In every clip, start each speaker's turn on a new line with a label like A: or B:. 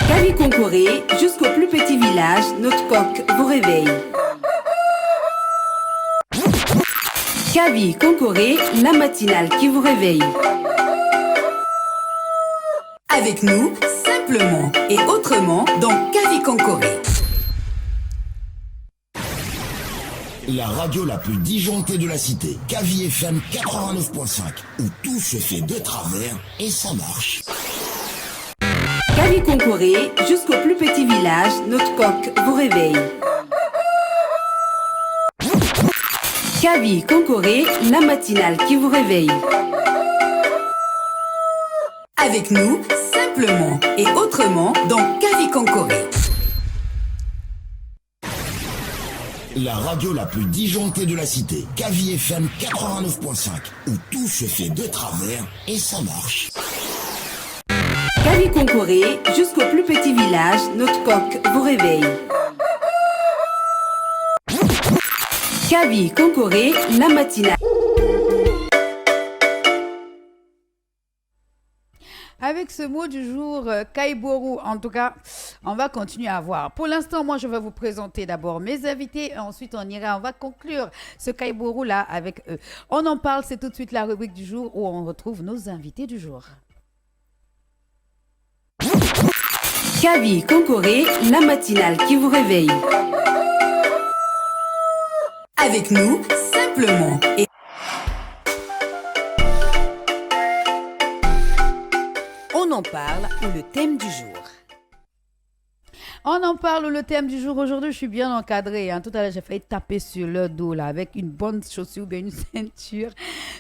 A: Cavi Concoré, jusqu'au plus petit village, notre coq vous réveille. Cavi Concoré, la matinale qui vous réveille. Avec nous, simplement et autrement, dans Cavi Concoré.
B: La radio la plus disjonctée de la cité, Cavi FM 89.5, où tout se fait de travers et ça marche.
A: Cavi Concoré, jusqu'au plus petit village, notre coq vous réveille. Cavi Concoré, la matinale qui vous réveille. Avec nous, simplement et autrement, dans Cavi Concoré.
B: La radio la plus disjonctée de la cité, Cavi FM 89.5, où tout se fait de travers et ça marche.
A: Cavi Concoré, jusqu'au plus petit village, notre coq vous réveille. Cavi Concoré, la matinale.
C: Avec ce mot du jour, Kaiboru, en tout cas, on va continuer à voir. Pour l'instant, moi, je vais vous présenter d'abord mes invités. Et ensuite, on va conclure ce Kaiboru-là avec eux. On en parle, c'est tout de suite la rubrique du jour où on retrouve nos invités du jour.
A: Cavi Concoré, la matinale qui vous réveille. Avec nous, simplement et... On en parle, ou le thème du jour.
C: On en parle, le thème du jour. Aujourd'hui, je suis bien encadrée. Tout à l'heure, j'ai failli taper sur le dos là, avec une bonne chaussure ou bien une ceinture.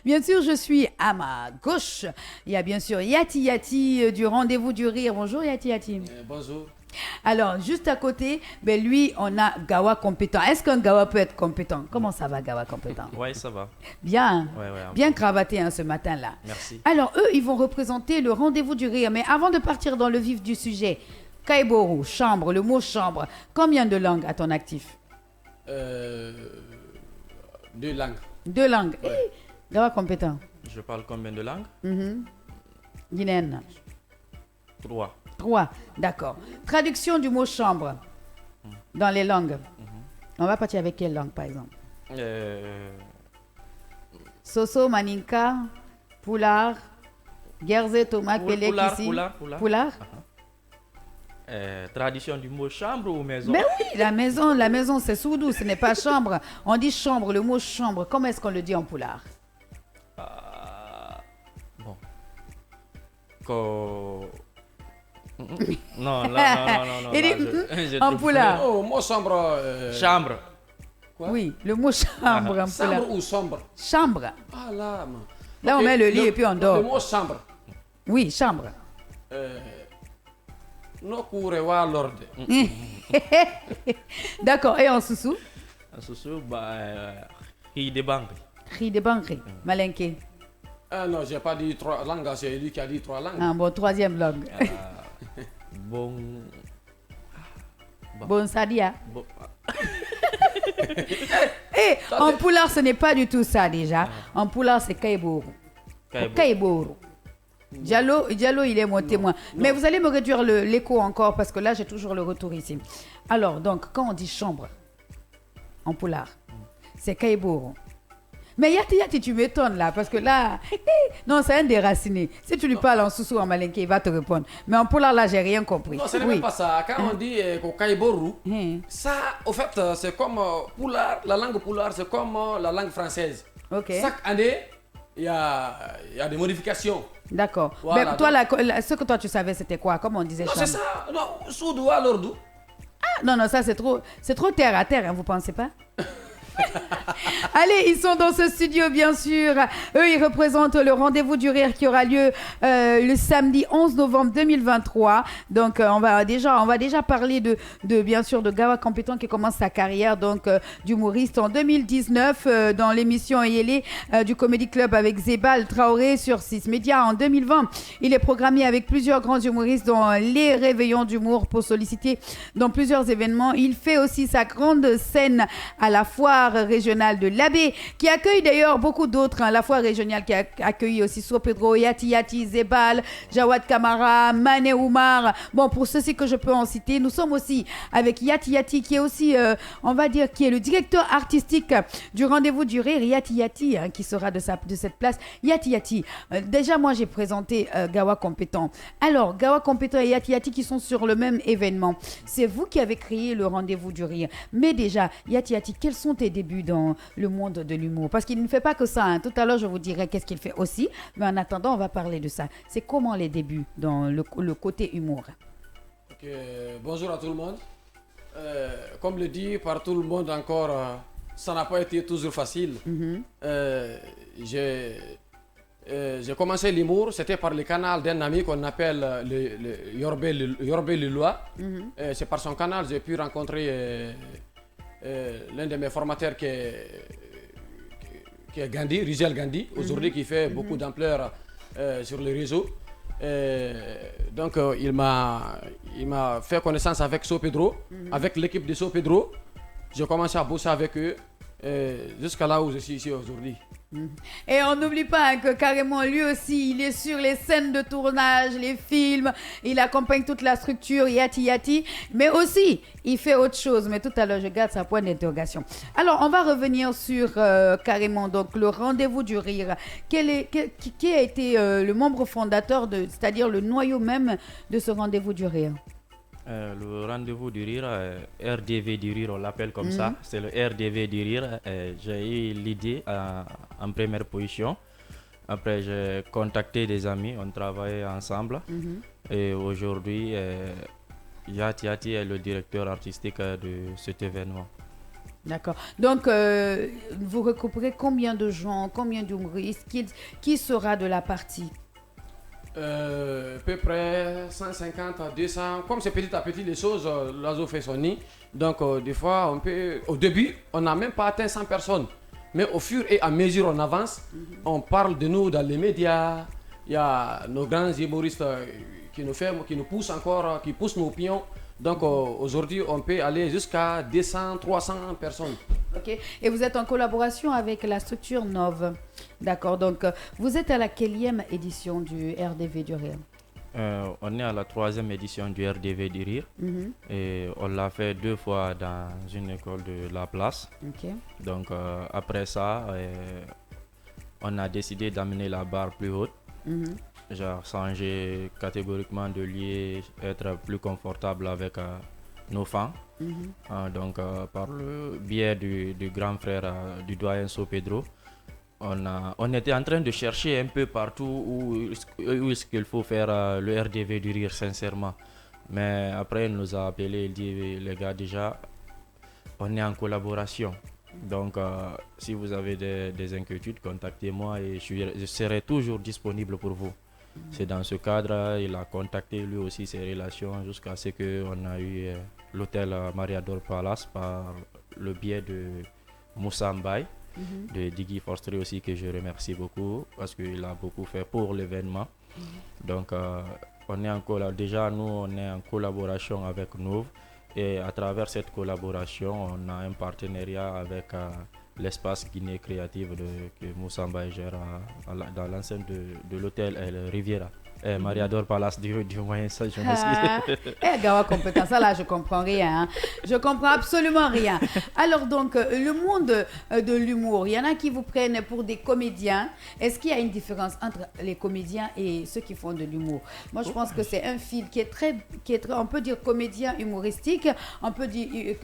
C: Bien sûr, je suis à ma gauche. Il y a bien sûr Yati du Rendez-vous du Rire. Bonjour Yati.
D: Bonjour.
C: Alors, juste à côté, lui, on a Gawa compétent. Est-ce qu'un Gawa peut être compétent? Comment ça va, Gawa compétent?
D: Oui, ça va.
C: Bien,
D: Ouais,
C: bien cravaté ce matin-là.
D: Merci.
C: Alors, eux, ils vont représenter le Rendez-vous du Rire. Mais avant de partir dans le vif du sujet, Kaiboru, chambre, le mot chambre, combien de langues à ton actif?
D: 2 langues.
C: 2 langues.
D: Ouais.
C: Gawa compétent.
D: Je parle combien de langues?
C: Guinéenne.
D: 3.
C: 3, d'accord. Traduction du mot chambre dans les langues. On va partir avec quelle langue, par exemple? Soso, Maninka, Poulard, Gerze, Tomate, Pelé, Kissi. Poulard.
D: Tradition du mot chambre ou maison?
C: Mais oui, la maison, c'est soudou, ce n'est pas chambre. On dit chambre, le mot chambre. Comment est-ce qu'on le dit en Poulard?
D: Bon. Non.
C: Il dit en Poulard.
E: Oh, moi, chambre.
D: Chambre.
E: Quoi?
C: Oui, le mot chambre en Poulard.
E: Chambre ou sombre?
C: Chambre.
E: Ah là, man.
C: Là, on met le lit et puis on dort.
E: Le mot chambre.
C: Oui, chambre.
E: No coure wa lorde.
C: D'accord, et en Soussou?
D: En Soussou, riz de banque.
C: Riz de Banque, Malinké.
E: Ah non, j'ai pas dit 3 langues, c'est lui qui a dit 3 langues.
C: Ah, bon, 3e langue.
D: Bon.
C: Bon Sadia.
D: Bon.
C: Et en Poulard, ce n'est pas du tout ça déjà. En Poulard, c'est Kaiboru. Kaiboru. Diallo, il est mon témoin. Mais vous allez me réduire l'écho encore parce que là, j'ai toujours le retour ici. Alors, donc, quand on dit chambre en Poulard, c'est Kaiboru. Mais Yati, tu m'étonnes là, parce que là, non, c'est un déraciné. Si tu lui parles en Soussou, en Malinké, il va te répondre. Mais en Poulard, là, j'ai rien compris.
E: Non, ce n'est même pas ça. Quand on dit Kaiboru, ça, au fait, c'est comme Poulard, la langue Poulard, c'est comme la langue française.
C: Ok.
E: Chaque année, il y a des modifications.
C: D'accord.
E: Voilà,
C: mais toi, ce que toi, tu savais, c'était quoi? Comme on disait
E: Non,
C: chambre.
E: c'est ça. Non, Soudou à l'ordou.
C: Ah, non, ça, c'est trop terre à terre, hein, vous pensez pas? Allez, ils sont dans ce studio, bien sûr. Eux, ils représentent le Rendez-vous du Rire qui aura lieu le samedi 11 novembre 2023. Donc, on va déjà parler de bien sûr, de Gawa Compétent qui commence sa carrière donc d'humoriste en 2019 dans l'émission Yélé du Comedy Club avec Zébal Traoré sur 6 Médias en 2020. Il est programmé avec plusieurs grands humoristes dans les réveillons d'humour pour solliciter dans plusieurs événements. Il fait aussi sa grande scène à la fois foire régionale de l'Abbé, qui accueille d'ailleurs beaucoup d'autres. La foire régionale qui a accueilli aussi So Pedro, Yati Yati, Zebal, Jawad Kamara, Mané Oumar. Bon, pour ceux-ci que je peux en citer, nous sommes aussi avec Yati Yati, qui est aussi, on va dire, qui est le directeur artistique du Rendez-vous du Rire. Yati Yati, qui sera de cette place. Yati Yati, déjà moi j'ai présenté Gawa Compétent. Alors, Gawa Compétent et Yati Yati qui sont sur le même événement. C'est vous qui avez créé le Rendez-vous du Rire. Mais déjà, Yati Yati, quels sont tes débuts dans le monde de l'humour? Parce qu'il ne fait pas que ça. Tout à l'heure, je vous dirai qu'est-ce qu'il fait aussi. Mais en attendant, on va parler de ça. C'est comment les débuts dans le côté humour?
E: Bonjour à tout le monde. Comme le dit par tout le monde encore, ça n'a pas été toujours facile. J'ai commencé l'humour, c'était par le canal d'un ami qu'on appelle le Yorbe Lelois. C'est par son canal que j'ai pu rencontrer l'un de mes formateurs qui est Gandhi, Rizal Gandhi, aujourd'hui qui fait beaucoup d'ampleur sur les réseaux. Donc il m'a fait connaissance avec So Pedro, avec l'équipe de So Pedro. J'ai commencé à bosser avec eux jusqu'à là où je suis ici aujourd'hui.
C: Et on n'oublie pas que carrément lui aussi, il est sur les scènes de tournage, les films, il accompagne toute la structure Yati Yati, mais aussi il fait autre chose. Mais tout à l'heure, je garde sa point d'interrogation. Alors, on va revenir sur carrément donc le Rendez-vous du Rire. Qui a été le membre fondateur, c'est-à-dire le noyau même de ce Rendez-vous du Rire?
D: Le Rendez-vous du Rire, RDV du Rire, on l'appelle comme ça. C'est le RDV du Rire. J'ai eu l'idée en première position. Après, j'ai contacté des amis, on travaillait ensemble. Et aujourd'hui, Yati Yati est le directeur artistique de cet événement.
C: D'accord. Donc, vous recouperez combien de gens, combien d'humoristes, qui sera de la partie?
E: À peu près 150 à 200. Comme c'est petit à petit les choses, l'oiseau fait son nid. Donc des fois, au début, on n'a même pas atteint 100 personnes. Mais au fur et à mesure on avance, on parle de nous dans les médias. Il y a nos grands humoristes qui nous poussent encore, qui poussent nos pions. Donc aujourd'hui, on peut aller jusqu'à 200, 300 personnes.
C: Ok. Et vous êtes en collaboration avec la structure Nove. D'accord. Donc, vous êtes à la quelle édition du RDV du Rire?
D: On est à la 3e édition du RDV du Rire. Et on l'a fait 2 fois dans une école de la place.
C: Ok.
D: Donc, après ça, on a décidé d'amener la barre plus haute. Genre changer catégoriquement de lieu, être plus confortable avec nos fans. Donc par le biais du grand frère du doyen So Pedro, on était en train de chercher un peu partout où est-ce qu'il faut faire le RDV du Rire sincèrement. Mais après il nous a appelé, il dit les gars, déjà on est en collaboration. Donc si vous avez des inquiétudes, contactez-moi et je serai toujours disponible pour vous. C'est dans ce cadre, il a contacté lui aussi ses relations jusqu'à ce qu'on a eu l'hôtel Mariador Palace par le biais de Moussa Mbaye, de Diggy Forstry aussi, que je remercie beaucoup parce qu'il a beaucoup fait pour l'événement. Donc on est déjà nous on est en collaboration avec Nove et à travers cette collaboration on a un partenariat avec l'espace Guinée créative que Moussa Mbaye gère dans l'enceinte de l'hôtel Riviera. Mariador Palace du moyen ça je me
C: Gawa Compétent, ça là je comprends rien. Hein. Je comprends absolument rien. Alors donc le monde de l'humour, il y en a qui vous prennent pour des comédiens. Est-ce qu'il y a une différence entre les comédiens et ceux qui font de l'humour? Moi je pense que c'est un fil qui est très, on peut dire comédien humoristique, on peut dire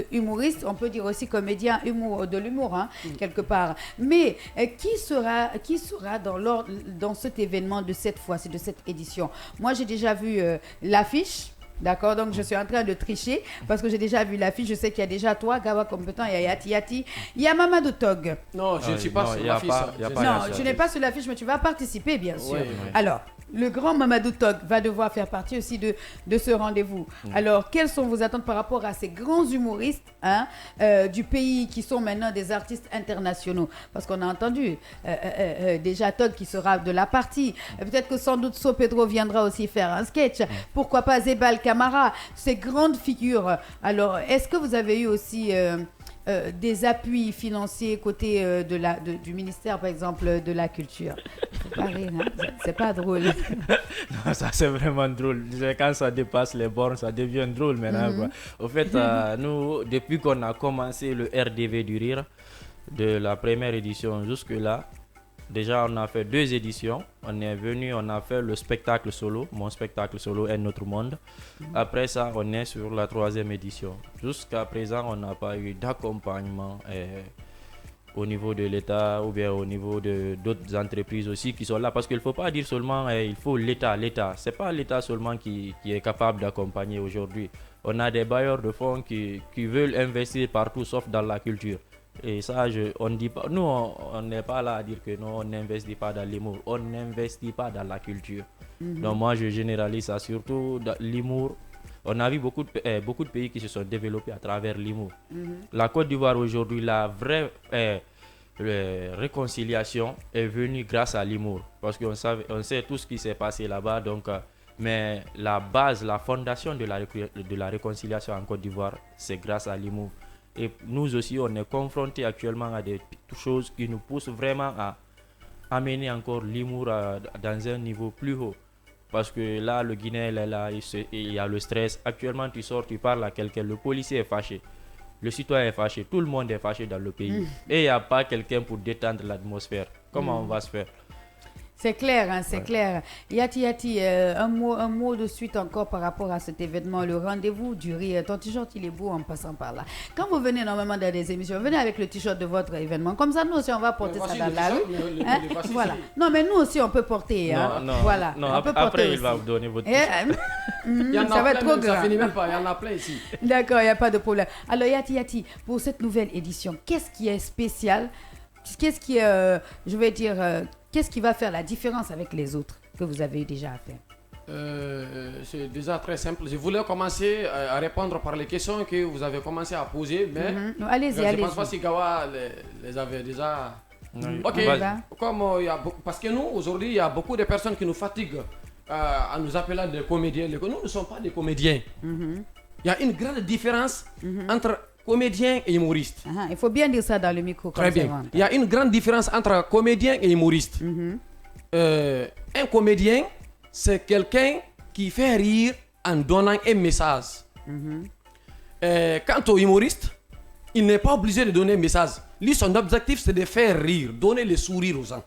C: humoriste, on peut dire aussi comédien de l'humour hein, quelque part. Mais qui sera dans cet événement de cette fois-ci, de cette édition? Moi, j'ai déjà vu l'affiche. D'accord, donc je suis en train de tricher parce que j'ai déjà vu l'affiche. Je sais qu'il y a déjà toi, Gawa Compétent, il y a Yati Yati, il y a Mamadou Tog.
E: Non, je ne suis pas sur l'affiche.
C: Non, je n'ai pas sur l'affiche, mais tu vas participer, bien sûr.
E: Oui.
C: Alors, le grand Mamadou Tog va devoir faire partie aussi de ce rendez-vous. Alors, quelles sont vos attentes par rapport à ces grands humoristes hein, du pays qui sont maintenant des artistes internationaux? Parce qu'on a entendu déjà Tog qui sera de la partie. Peut-être que sans doute So Pedro viendra aussi faire un sketch. Pourquoi pas Zebal Kamara, ces grandes figures. Alors, est-ce que vous avez eu aussi des appuis financiers côté du ministère, par exemple, de la culture. Faut pas rire, hein? C'est pas drôle.
D: Non, ça c'est vraiment drôle. Quand ça dépasse les bornes, ça devient drôle maintenant. Quoi. Au fait, nous, depuis qu'on a commencé le RDV du rire, de la première édition jusque-là, déjà on a fait 2 éditions. On est venu, on a fait le spectacle solo, mon spectacle solo est notre monde. Après ça, on est sur la 3e édition. Jusqu'à présent, on n'a pas eu d'accompagnement au niveau de l'État ou bien au niveau d'autres entreprises aussi qui sont là. Parce qu'il ne faut pas dire seulement il faut l'État. Ce n'est pas l'État seulement qui est capable d'accompagner aujourd'hui. On a des bailleurs de fonds qui veulent investir partout sauf dans la culture. Et ça, on dit pas, nous, on n'est pas là à dire que non, on n'investit pas dans l'humour. On n'investit pas dans la culture. Donc moi, je généralise ça, surtout dans l'humour. On a vu beaucoup de pays qui se sont développés à travers l'humour. La Côte d'Ivoire aujourd'hui, la vraie réconciliation est venue grâce à l'humour. Parce qu'on sait tout ce qui s'est passé là-bas. Donc, mais la base, la fondation de la réconciliation en Côte d'Ivoire, c'est grâce à l'humour. Et nous aussi, on est confrontés actuellement à des choses qui nous poussent vraiment à amener encore l'humour dans un niveau plus haut. Parce que là, le Guinéen, il est là, il y a le stress. Actuellement, tu sors, tu parles à quelqu'un, le policier est fâché, le citoyen est fâché, tout le monde est fâché dans le pays. Et il n'y a pas quelqu'un pour détendre l'atmosphère. Comment on va se faire?
C: C'est clair, hein, c'est clair. Yati, un mot de suite encore par rapport à cet événement, le rendez-vous du rire. Ton t-shirt, il est beau en passant par là. Quand vous venez normalement dans des émissions, venez avec le t-shirt de votre événement. Comme ça, nous aussi, on va porter ça dans la rue. Voilà. Non, mais nous aussi, on peut porter.
D: Non,
C: voilà.
D: Non,
C: on peut
D: après,
C: porter
D: il
C: aussi.
D: va vous donner votre t-shirt.
C: Ça va être trop grand.
E: Ça finit même pas, il y en a plein ici.
C: D'accord, il n'y a pas de problème. Alors, Yati, pour cette nouvelle édition, qu'est-ce qui est spécial? Qu'est-ce qui est, qu'est-ce qui va faire la différence avec les autres que vous avez déjà à faire?
E: C'est déjà très simple. Je voulais commencer à répondre par les questions que vous avez commencé à poser, mais
C: Allez-y.
E: je ne pense pas si Gawa les avait déjà... Ok, parce que nous, aujourd'hui, il y a beaucoup de personnes qui nous fatiguent en nous appelant des comédiens. Nous ne sommes pas des comédiens. Il y a une grande différence entre comédien et humoriste.
C: Il faut bien dire ça dans le micro.
E: Très bien. Il y a une grande différence entre comédien et humoriste. Un comédien, c'est quelqu'un qui fait rire en donnant un message. Quant au humoriste, il n'est pas obligé de donner un message. Lui, son objectif, c'est de faire rire, donner le sourire aux gens.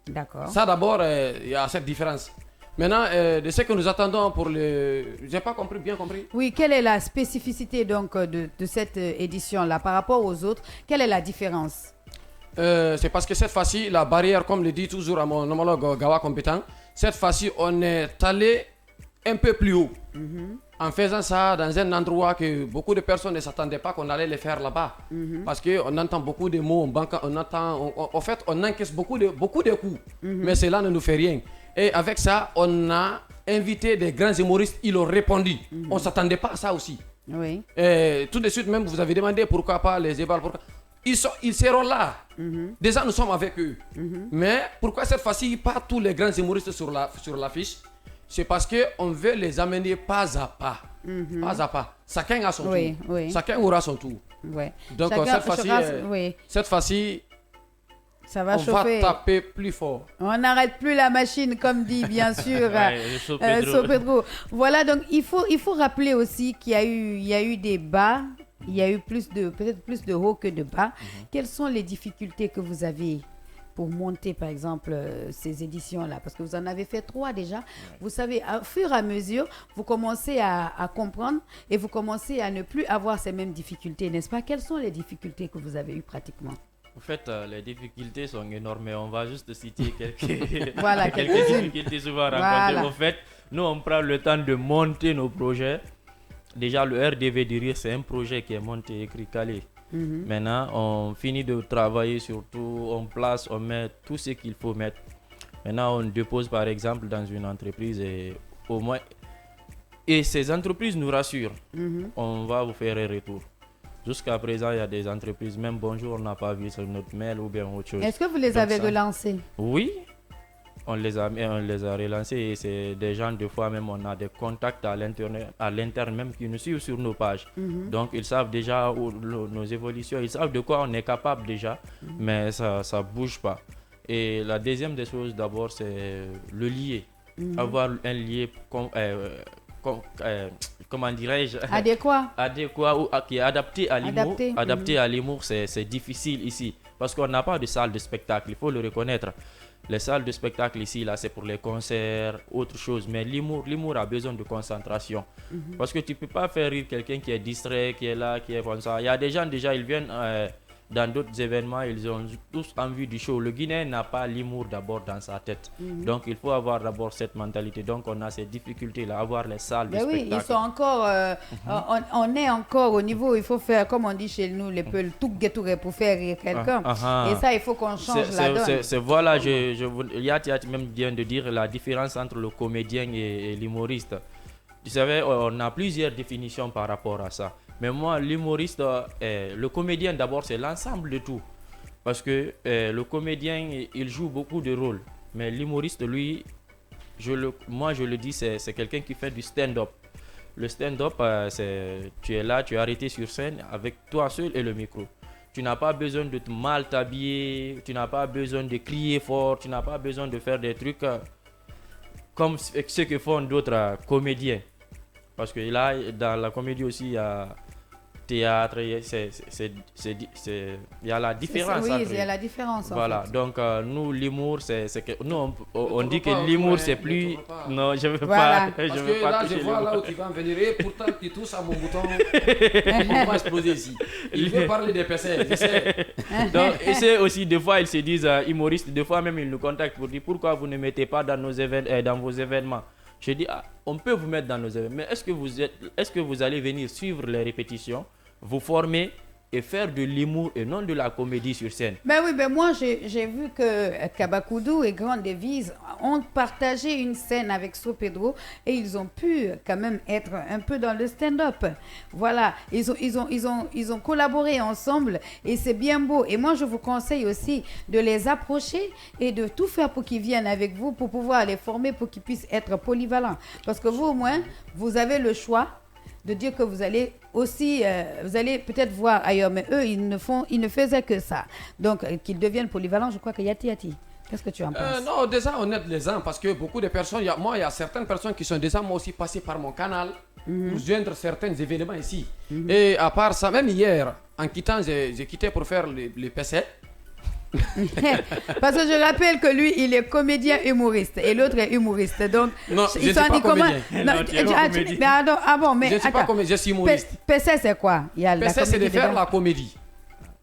C: D'accord.
E: Ça, d'abord, il y a cette différence. Maintenant, de ce que nous attendons pour le... J'ai pas compris, bien compris.
C: Oui, quelle est la spécificité donc de cette édition-là par rapport aux autres? Quelle est la différence?
E: C'est parce que cette fois-ci, la barrière, comme le dit toujours à mon homologue Gawa compétent, cette fois-ci, on est allé un peu plus haut. En faisant ça dans un endroit que beaucoup de personnes ne s'attendaient pas qu'on allait le faire là-bas. Parce qu'on entend beaucoup de mots, en fait, on encaisse beaucoup de coups. Mais cela ne nous fait rien. Et avec ça, on a invité des grands humoristes, ils ont répondu. On ne s'attendait pas à ça aussi.
C: Oui.
E: Et tout de suite, même, vous avez demandé pourquoi pas les ébals. Ils seront là. Déjà, nous sommes avec eux. Mais pourquoi cette fois-ci, pas tous les grands humoristes sur l'affiche? C'est parce qu'on veut les amener pas à pas. Pas à pas. Chacun a son tour.
C: Oui.
E: Chacun aura son tour. Donc, cette fois-ci,
C: ça va
E: on
C: chauffer.
E: va taper plus fort.
C: On n'arrête plus la machine, comme dit bien sûr Sopedro. Voilà, donc il faut rappeler aussi qu'il y a eu des bas, il y a eu peut-être plus de hauts que de bas. Quelles sont les difficultés que vous avez pour monter, par exemple, ces éditions-là? Parce que vous en avez fait 3 déjà. Vous savez, au fur et à mesure, vous commencez à comprendre et vous commencez à ne plus avoir ces mêmes difficultés, n'est-ce pas? Quelles sont les difficultés que vous avez eues pratiquement?
D: En fait, les difficultés sont énormes. On va juste citer quelques difficultés souvent rencontrées. En fait, nous, on prend le temps de monter nos projets. Déjà, le RDV du rire, c'est un projet qui est monté, écrit, calé. Maintenant, on finit de travailler sur tout, on place, on met tout ce qu'il faut mettre. Maintenant, on dépose par exemple dans une entreprise et au moins... Et ces entreprises nous rassurent. On va vous faire un retour. Jusqu'à présent, il y a des entreprises, même bonjour, on n'a pas vu sur notre mail ou bien autre chose.
C: Est-ce que vous les avez relancées?
D: Oui. on les a relancés et c'est des gens, des fois même, on a des contacts à l'interne même qui nous suivent sur nos pages. Donc, ils savent déjà nos évolutions, ils savent de quoi on est capable déjà, mais ça ne bouge pas. Et la deuxième des choses, d'abord, c'est le lier. Avoir un lier comment dirais-je, adéquat ou qui est adapté à l'humour. Adapté à l'humour, c'est difficile ici parce qu'on n'a pas de salle de spectacle, il faut le reconnaître. Les salles de spectacle ici, là, c'est pour les concerts, autre chose. Mais l'humour a besoin de concentration. Parce que tu ne peux pas faire rire quelqu'un qui est distrait, qui est là, qui est comme ça. Il y a des gens déjà, ils viennent dans d'autres événements, ils ont tous envie du show. Le Guinéen n'a pas l'humour d'abord dans sa tête. Donc il faut avoir d'abord cette mentalité. Donc on a ces difficultés-là, avoir les salles de spectacle.
C: Oui, ils sont encore, on est encore au niveau, il faut faire, comme on dit chez nous, le tout guettouré pour faire rire quelqu'un. Et ça, il faut qu'on change la donne.
D: Voilà, Yati même vient de dire la différence entre le comédien et l'humoriste. Tu savais, on a plusieurs définitions par rapport à ça. Mais moi, l'humoriste, le comédien d'abord, c'est l'ensemble de tout. Parce que le comédien, il joue beaucoup de rôles. Mais l'humoriste, lui, moi je le dis, c'est quelqu'un qui fait du stand-up. Le stand-up, tu es là, tu es arrêté sur scène avec toi seul et le micro. Tu n'as pas besoin de te mal t'habiller, tu n'as pas besoin de crier fort, tu n'as pas besoin de faire des trucs comme ce que font d'autres comédiens. Parce que là, dans la comédie aussi, il y a théâtre, il y a la différence.
C: Oui, il y a la différence.
D: Voilà, donc nous, l'humour, c'est que nous, on dit que l'humour, c'est plus. Non, je ne veux pas.
E: Parce que là, je vois là où tu vas en venir. Et pourtant, tu touches à mon bouton. On va exploser ici. Il veut parler des PC, tu sais.
D: Donc, et c'est aussi, des fois, ils se disent humoristes. Des fois, même, ils nous contactent pour dire pourquoi vous ne mettez pas dans vos événements. Je dis, on peut vous mettre dans nos événements, mais est-ce que vous allez venir suivre les répétitions, vous former et faire de l'humour et non de la comédie sur scène?
C: Ben oui, ben moi j'ai vu que Kabakoudou et Grande Devise ont partagé une scène avec So Pedro et ils ont pu quand même être un peu dans le stand-up. Voilà, ils ont collaboré ensemble et c'est bien beau. Et moi je vous conseille aussi de les approcher et de tout faire pour qu'ils viennent avec vous pour pouvoir les former pour qu'ils puissent être polyvalents. Parce que vous au moins, vous avez le choix de dire que vous allez aussi, vous allez peut-être voir ailleurs, mais eux, ils ne faisaient que ça. Donc, qu'ils deviennent polyvalents, je crois que Yati, qu'est-ce que tu en penses?
E: Non, déjà, on aide les gens parce que beaucoup de personnes, il y a certaines personnes qui sont déjà, moi aussi, passées par mon canal pour joindre certains événements ici. Et à part ça, même hier, en quittant, j'ai quitté pour faire les PC.
C: Parce que je rappelle que lui, il est comédien humoriste et l'autre est humoriste. Donc,
E: non, je ne suis pas comédien.
C: Mais
E: je ne suis pas comédien, je suis humoriste.
C: PC, c'est quoi?
E: PC, c'est de faire la comédie.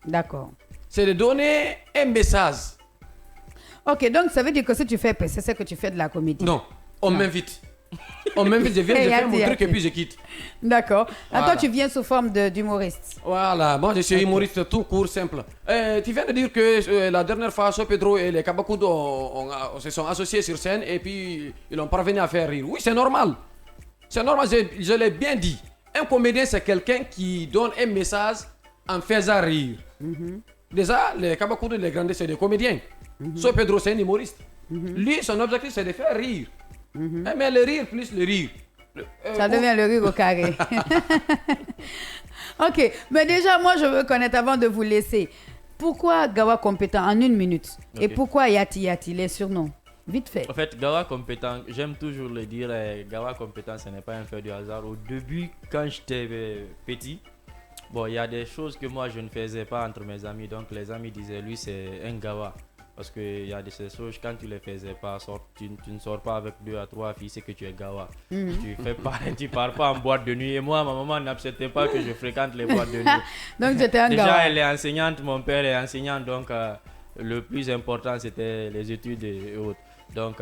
C: D'accord.
E: C'est de donner un message.
C: Ok, donc ça veut dire que si tu fais PC, c'est que tu fais de la comédie.
E: Non, on m'invite. On m'invite, je viens, je fais mon truc et puis je quitte.
C: D'accord.
E: Voilà.
C: Toi, tu viens sous forme d'humoriste.
E: Voilà, moi je suis humoriste tout court, simple. Tu viens de dire que la dernière fois, So Pedro et les Kabakoudou se sont associés sur scène et puis ils ont parvenu à faire rire. Oui, c'est normal. C'est normal, je l'ai bien dit. Un comédien, c'est quelqu'un qui donne un message en faisant rire. Déjà, les Kabakoudou et les Grandes, c'est des comédiens. So Pedro, c'est un humoriste. Lui, son objectif, c'est de faire rire. Mais le rire plus le rire.
C: Ça devient le rire au carré. Ok, mais déjà, moi, je veux connaître avant de vous laisser. Pourquoi Gawa Compétent en 1 minute? Et pourquoi Yati, les surnoms? Vite fait.
D: En fait, Gawa Compétent, j'aime toujours le dire, Gawa Compétent, ce n'est pas un fait du hasard. Au début, quand j'étais petit, bon, il y a des choses que moi, je ne faisais pas entre mes amis. Donc, les amis disaient, lui, c'est un Gawa. Parce qu'il y a de ces choses, quand tu ne les faisais pas, tu ne sors pas avec 2 à 3 filles, c'est que tu es Gawa. Tu pars pas en boîte de nuit. Et moi, ma maman n'acceptait pas que je fréquente les boîtes de nuit.
C: Donc j'étais un Gawa.
D: Déjà, elle est enseignante, mon père est enseignant, donc le plus important, c'était les études et autres. Donc,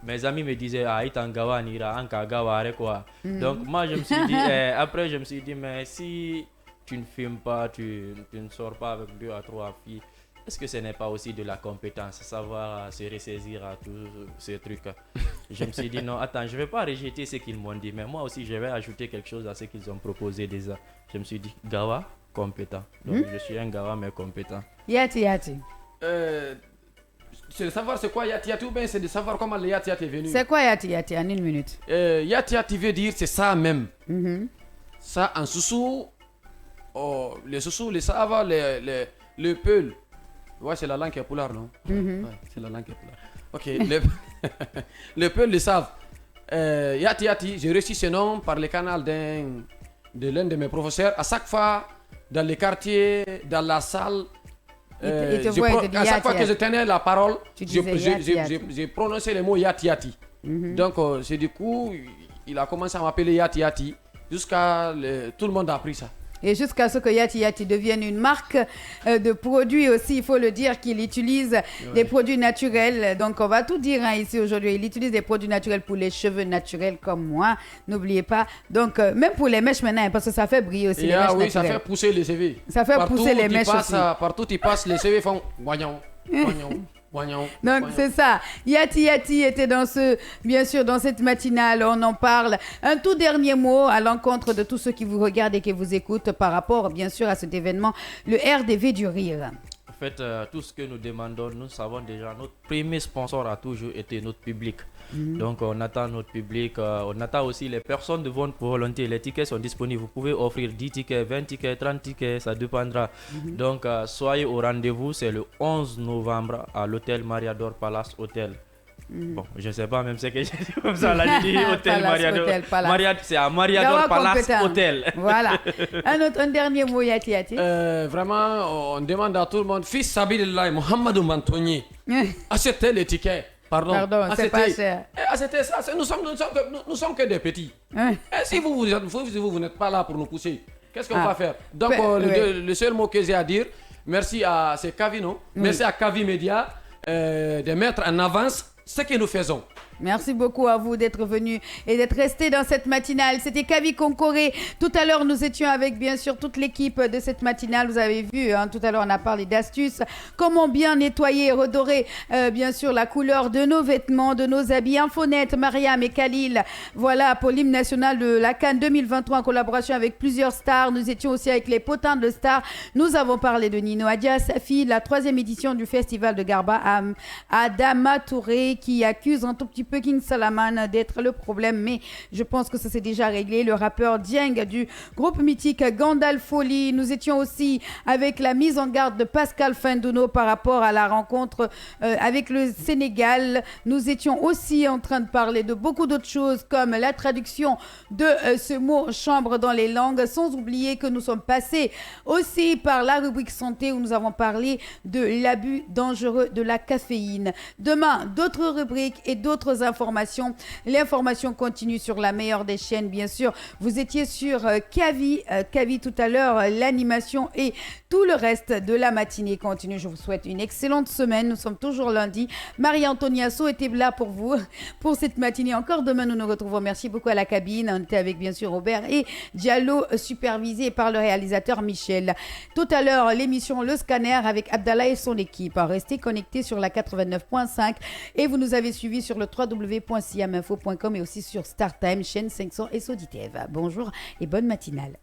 D: mes amis me disaient, Itan Gawa, Nira, Anka Gawa, quoi. Donc, moi, je me suis dit, après, je me suis dit, mais si tu ne filmes pas, tu ne sors pas avec 2 à 3 filles, est-ce que ce n'est pas aussi de la compétence, savoir se ressaisir à tous ces trucs? Je me suis dit non, attends, je ne vais pas rejeter ce qu'ils m'ont dit, mais moi aussi je vais ajouter quelque chose à ce qu'ils ont proposé déjà. Je me suis dit, Gawa, compétent. Donc je suis un Gawa mais compétent.
C: Yati.
E: c'est de savoir c'est quoi Yati Yati ou bien c'est de savoir comment le Yati Yati est venu.
C: C'est quoi Yati Yati en une minute?
E: Yati Yati veut dire c'est ça même.
C: Mhm.
E: Ça en Soussou, les Soussous, les Sava, le Peul. Ouais, c'est la langue qui est poulard, non? Ouais, c'est la langue qui est poulard. Ok, le Peul le savent. Yati Yati, j'ai reçu ce nom par le canal de l'un de mes professeurs. À chaque fois, dans les quartiers, dans la salle,
C: Il te voit, il te dit
E: à chaque
C: Yati
E: fois que
C: Yati.
E: je tenais la parole,
C: Tu disais Yati Yati.
E: j'ai prononcé le mot Yati Yati. Donc, c'est du coup, il a commencé à m'appeler Yati Yati. Jusqu'à tout le monde a appris ça.
C: Et jusqu'à ce que Yati Yati devienne une marque de produits aussi, il faut le dire qu'il utilise des produits naturels. Donc on va tout dire ici aujourd'hui. Il utilise des produits naturels pour les cheveux naturels comme moi. N'oubliez pas. Donc même pour les mèches maintenant, parce que ça fait briller aussi les mèches
E: oui,
C: naturelles.
E: ça fait pousser les CV.
C: Ça fait pousser les mèches aussi.
E: Partout ils passent, les CV font voyons, voyons.
C: Donc c'est ça. Yati Yati était bien sûr dans cette matinale. On en parle. Un tout dernier mot à l'encontre de tous ceux qui vous regardent et qui vous écoutent par rapport bien sûr à cet événement, le RDV du rire.
D: En fait, tout ce que nous demandons, nous savons déjà, notre premier sponsor a toujours été notre public. Donc on attend notre public, on attend aussi les personnes de votre volonté. Les tickets sont disponibles, vous pouvez offrir 10 tickets, 20 tickets, 30 tickets, ça dépendra. Donc soyez au rendez-vous, c'est le 11 novembre à l'hôtel Mariador Palace Hotel. Bon, je ne sais pas même ce que j'ai dit comme ça, là j'ai dit hôtel Mariador. C'est à Mariador Palace Hotel.
C: Voilà. Un dernier mot, Yati Yati.
E: Vraiment, on demande à tout le monde, fils Sabilillah, Mohamedou Mantoni, achetez les tickets. Pardon,
C: c'est pas cher.
E: Achetez ça, nous sommes que des petits. Et si vous n'êtes pas là pour nous pousser, qu'est-ce qu'on va faire? Donc, le seul mot que j'ai à dire, merci à Kavi, non? Merci à Kavi Media de mettre en avance ce que nous faisons.
C: Merci beaucoup à vous d'être venus et d'être restés dans cette matinale. C'était Kavi Konkoré. Tout à l'heure, nous étions avec, bien sûr, toute l'équipe de cette matinale. Vous avez vu, tout à l'heure, on a parlé d'astuces. Comment bien nettoyer et redorer, bien sûr, la couleur de nos vêtements, de nos habits. Infonet, Mariam et Khalil. Voilà, pour l'hymne national de la CAN 2023 en collaboration avec plusieurs stars. Nous étions aussi avec les potins de stars. Nous avons parlé de Nino Adia Safi, la 3e édition du festival de Garba à Adama Touré, qui accuse un tout petit peu King Salaman d'être le problème, mais je pense que ça s'est déjà réglé. Le rappeur Dieng du groupe mythique Gandalfoli. Nous étions aussi avec la mise en garde de Pascal Fendouno par rapport à la rencontre avec le Sénégal. Nous étions aussi en train de parler de beaucoup d'autres choses comme la traduction de ce mot chambre dans les langues, sans oublier que nous sommes passés aussi par la rubrique santé où nous avons parlé de l'abus dangereux de la caféine. Demain, d'autres rubriques et d'autres informations. L'information continue sur la meilleure des chaînes, bien sûr. Vous étiez sur Kavi tout à l'heure, l'animation et tout le reste de la matinée continue. Je vous souhaite une excellente semaine. Nous sommes toujours lundi. Marie-Antoniasso était là pour vous, pour cette matinée. Encore demain, nous nous retrouvons. Merci beaucoup à la cabine. On était avec, bien sûr, Robert et Diallo, supervisé par le réalisateur Michel. Tout à l'heure, l'émission Le Scanner avec Abdallah et son équipe. Restez connectés sur la 89.5 et vous nous avez suivis sur le www.siaminfo.com et aussi sur StarTime, chaîne 500 et Soditev. Bonjour et bonne matinale.